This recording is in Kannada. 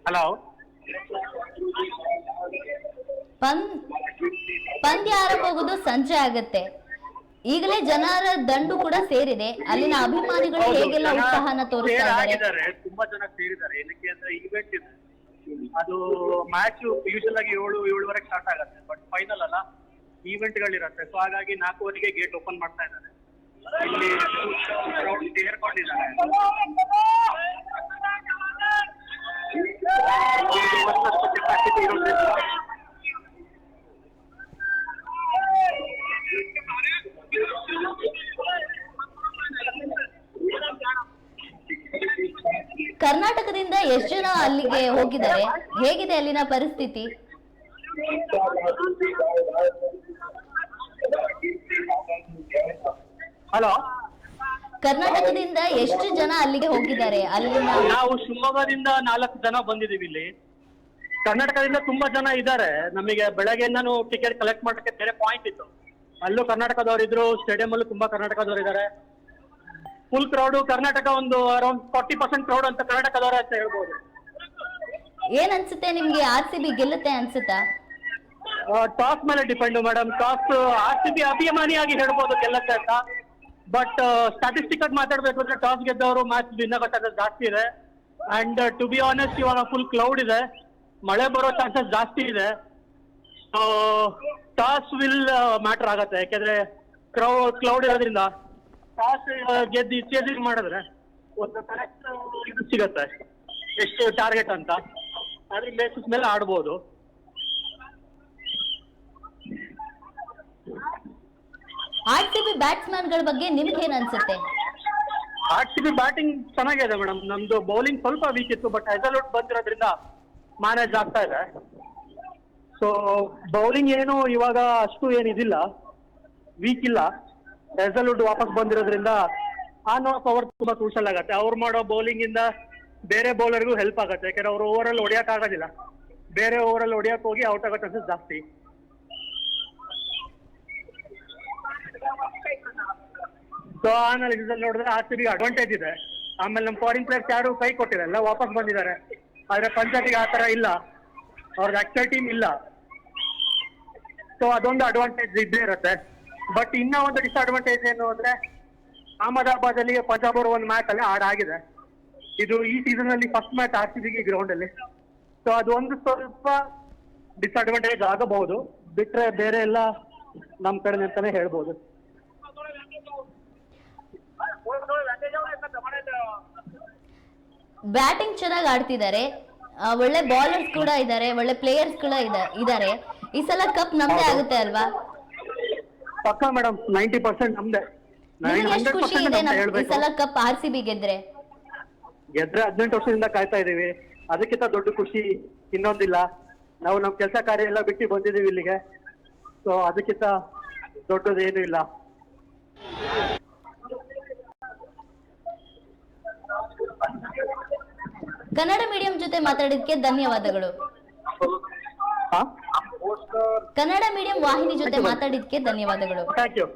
ಹಲೋ. ಪಂದ್ಯ ಆರಂಭವಾಗುವುದು ಸಂಜೆ ಆಗತ್ತೆ. ಈಗಲೇ ಜನರ ದಂಡು ಕೂಡ ಸೇರಿದೆ. ಅಲ್ಲಿನ ಅಭಿಮಾನಿಗಳು ಹೇಗೆಲ್ಲ ಉತ್ಸಾಹನ ತೋರಿಸ್ತಾ ಇದ್ದಾರೆ. ತುಂಬಾ ಜನ ಸೇರಿದ್ದಾರೆ. ಏನಕ್ಕೆ ಅಂದ್ರೆ ಈವೆಂಟ್ ಇದೆ. ಅದು ಮ್ಯಾಚ್ ಯೂಶಲ್ ಆಗಿ 7-7:30 ಸ್ಟಾರ್ಟ್ ಆಗುತ್ತೆ. ಬಟ್ ಫೈನಲ್ ಅಲ್ಲ, ಈವೆಂಟ್ ಗಳಿರುತ್ತೆ. ಸೊ ಹಾಗಾಗಿ 4:00 ಗೇಟ್ ಓಪನ್ ಮಾಡ್ತಾ ಇದ್ದಾರೆ. ಇಲ್ಲಿ ಸೇರ್ಕೊಂಡಿದ್ದಾರೆ. ಕರ್ನಾಟಕದಿಂದ ಎಷ್ಟು ಜನ ಅಲ್ಲಿಗೆ ಹೋಗಿದ್ದಾರೆ? ಹೇಗಿದೆ ಅಲ್ಲಿನ ಪರಿಸ್ಥಿತಿ? ಹಲೋ. ಕರ್ನಾಟಕದಿಂದ ಎಷ್ಟು ಜನ ಅಲ್ಲಿಗೆ ಹೋಗಿದ್ದಾರೆ? ಅಲ್ಲಿನ ನಾವು ಶಿವಮೊಗ್ಗದಿಂದ 4 ಜನ ಬಂದಿದೀವಿ. ಇಲ್ಲಿ ಕರ್ನಾಟಕದಿಂದ ತುಂಬಾ ಜನ ಇದ್ದಾರೆ. ನಮಗೆ ಬೆಳಗ್ಗೆಯಿಂದಾನು ಟಿಕೆಟ್ ಕಲೆಕ್ಟ್ ಮಾಡಕ್ಕೆ ಬೇರೆ ಪಾಯಿಂಟ್ ಇತ್ತು. ಅಲ್ಲೂ ಕರ್ನಾಟಕದವ್ರು ಇದ್ರು, ಸ್ಟೇಡಿಯಂ ಅಲ್ಲೂ ತುಂಬಾ ಕರ್ನಾಟಕದವ್ರು ಇದ್ದಾರೆ. Full crowd. ಕರ್ನಾಟಕ ಒಂದು ಅರೌಂಡ್ 40% ಕ್ರೌಡ್ ಅಂತ ಕರ್ನಾಟಕದವ್ರ ಅಂತ ಹೇಳ್ಬೋದು. ಏನ್ ಅನ್ಸುತ್ತೆ ನಿಮ್ಗೆ? RCB ಗೆಲ್ಲುತ್ತೆ ಅನ್ಸುತ್ತಾ? ಟಾಸ್ ಮೇಲೆ ಡಿಪೆಂಡ್ ಮೇಡಮ್. ಟಾಸ್ RCB ಅಭಿಮಾನಿಯಾಗಿ ಹೇಳ್ಬೋದು ಗೆಲ್ಲತ್ತೆ ಅಂತ. ಬಟ್ ಸ್ಟಾಟಿಸ್ಟಿಕ್ ಆಗಿ ಮಾತಾಡ್ಬೇಕು ಅಂದ್ರೆ ಟಾಸ್ ಗೆದ್ದವರು ಮ್ಯಾಚ್ ವಿನ್ ಆಗೋ ಚಾನ್ಸಸ್ ಜಾಸ್ತಿ ಇದೆ. ಅಂಡ್ ಟು ಬಿ ಆನೆಸ್ಟ್ ಇವಾಗ ಫುಲ್ ಕ್ಲೌಡ್ ಇದೆ, ಮಳೆ ಬರೋ ಚಾನ್ಸಸ್ ಜಾಸ್ತಿ ಇದೆ. ಸೊ ಟಾಸ್ ವಿಲ್ ಮ್ಯಾಟರ್ ಆಗತ್ತೆ. ಯಾಕೆಂದ್ರೆ ಕ್ಲೌಡ್ ಇರೋದ್ರಿಂದ ಟಾಸ್ ಗೆದ್ದು ಚೇಸಿಂಗ್ ಮಾಡಿದ್ರೆ ಒಂದು ಕರೆಕ್ಟ್ ಇದು ಸಿಗತ್ತೆ, ಎಷ್ಟು ಟಾರ್ಗೆಟ್ ಅಂತ. ಅದ್ರ ಬೇಸಿಸ್ ಮೇಲೆ ಆಡ್ಬೋದು. RCB ಬ್ಯಾಟ್ಸ್ಮನ್ ಗಳ ಬಗ್ಗೆ ನಿಮ್ಗೆ ಏನ್ ಅನ್ಸುತ್ತೆ? RCB ಬ್ಯಾಟಿಂಗ್ ಚೆನ್ನಾಗಿದೆ ಮೇಡಮ್. ನಮ್ದು ಬೌಲಿಂಗ್ ಸ್ವಲ್ಪ ವೀಕ್ ಇತ್ತು, ಬಟ್ ಹೆಸಲ್ವುಡ್ ಬಂದಿರೋದ್ರಿಂದ ಮ್ಯಾನೇಜ್ ಆಗ್ತಾ ಇದೆ. ಸೊ ಬೌಲಿಂಗ್ ಏನು ಇವಾಗ ಅಷ್ಟು ಏನಿದಿಲ್ಲ, ವೀಕ್ ಇಲ್ಲ. ಹೆಸಲ್ವುಡ್ ವಾಪಸ್ ಬಂದಿರೋದ್ರಿಂದ ಆನ್ ಆಫ್ ಅವರ್ ತುಂಬಾ ಕ್ರೂಷಲ್ ಆಗತ್ತೆ. ಅವ್ರು ಮಾಡೋ ಬೌಲಿಂಗ್ ಇಂದ ಬೇರೆ ಬೌಲರ್ಗೂ ಹೆಲ್ಪ್ ಆಗತ್ತೆ. ಯಾಕಂದ್ರೆ ಅವ್ರು ಓವರ್ ಹೊಡಿಯಕ್ ಆಗೋದಿಲ್ಲ, ಬೇರೆ ಓವರ್ ಹೊಡಿಯಕ್ ಹೋಗಿ ಔಟ್ ಆಗೋ ಚಾನ್ಸಸ್ ಜಾಸ್ತಿ. ಸೊ ಆಮೇಲೆ ನೋಡಿದ್ರೆ RCB ಅಡ್ವಾಂಟೇಜ್ ಇದೆ. ಆಮೇಲೆ ನಮ್ಮ ಫಾರಿನ್ ಪ್ಲೇಯರ್ಸ್ ಯಾರು ಕೈ ಕೊಟ್ಟಿರಲ್ಲ, ವಾಪಸ್ ಬಂದಿದ್ದಾರೆ. ಆದ್ರೆ ಪಂಜಾಬಿಗೆ ಆ ತರ ಇಲ್ಲ, ಅವ್ರದ್ದು ಆಕ್ಚುಯಲ್ ಟೀಮ್ ಇಲ್ಲ. ಸೊ ಅದೊಂದು ಅಡ್ವಾಂಟೇಜ್ ಇದ್ದೇ ಇರುತ್ತೆ. ಬಟ್ ಇನ್ನೂ ಒಂದು ಡಿಸ್ಅಡ್ವಾಂಟೇಜ್ ಏನು ಅಂದ್ರೆ, ಅಹಮದಾಬಾದ್ ಅಲ್ಲಿ ಪಂಜಾಬ್ ಅವರು ಒಂದು ಮ್ಯಾಚ್ ಅಲ್ಲಿ ಆಗಿದೆ. ಇದು ಈ ಸೀಸನ್ ಅಲ್ಲಿ ಫಸ್ಟ್ ಮ್ಯಾಚ್ RCB ಗ್ರೌಂಡ್ ಅಲ್ಲಿ. ಸೊ ಅದೊಂದು ಸ್ವಲ್ಪ ಡಿಸ್ಅಡ್ವಾಂಟೇಜ್ ಆಗಬಹುದು. ಬಿಟ್ರೆ ಬೇರೆ ಎಲ್ಲ ನಮ್ ಕಡೆ ಅಂತಾನೆ ಹೇಳ್ಬೋದು. ಬ್ಯಾಟಿಂಗ್ ಚೆನ್ನಾಗಿ ಆಡ್ತಿದ್ದಾರೆ, ಒಳ್ಳೆ ಬೌಲರ್ಸ್ ಕೂಡ ಇದ್ದಾರೆ, ಒಳ್ಳೆ ಪ್ಲೇಯರ್ಸ್ ಕೂಡ ಇದ್ದಾರೆ. ಈ ಸಲ ಕಪ್ ನಮ್ದೇ ಆಗುತ್ತೆ ಅಲ್ವಾ? ಪಕ್ಕ ಮೇಡಮ್, 90% ನಮ್ದೆ. ನಿಮ್ಗೆ ಎಷ್ಟು ಖುಷಿ ಇದೆ ಈ ಸಲ ಕಪ್ RCB ಗೆದ್ರೆ? 18 ವರ್ಷದಿಂದ ಕಾಯ್ತಾ ಇದೀವಿ. ಅದಕ್ಕಿಂತ ದೊಡ್ಡ ಖುಷಿ ಇನ್ನೊಂದಿಲ್ಲ. ನಾವು ನಮ್ ಕೆಲಸ ಕಾರ್ಯ ಎಲ್ಲ ಬಿಟ್ಟು ಬಂದಿದೀವಿ ಇಲ್ಲಿಗೆ. ಸೊ ಅದಕ್ಕಿಂತ ದೊಡ್ಡದೇನು ಇಲ್ಲ. ಕನ್ನಡ ಮೀಡಿಯಂ ಜೊತೆ ಮಾತಾಡಿದಕ್ಕೆ ಧನ್ಯವಾದಗಳು. ಕನ್ನಡ ಮೀಡಿಯಂ ವಾಹಿನಿ ಜೊತೆ ಮಾತಾಡಿದಕ್ಕೆ ಧನ್ಯವಾದಗಳು. Thank you.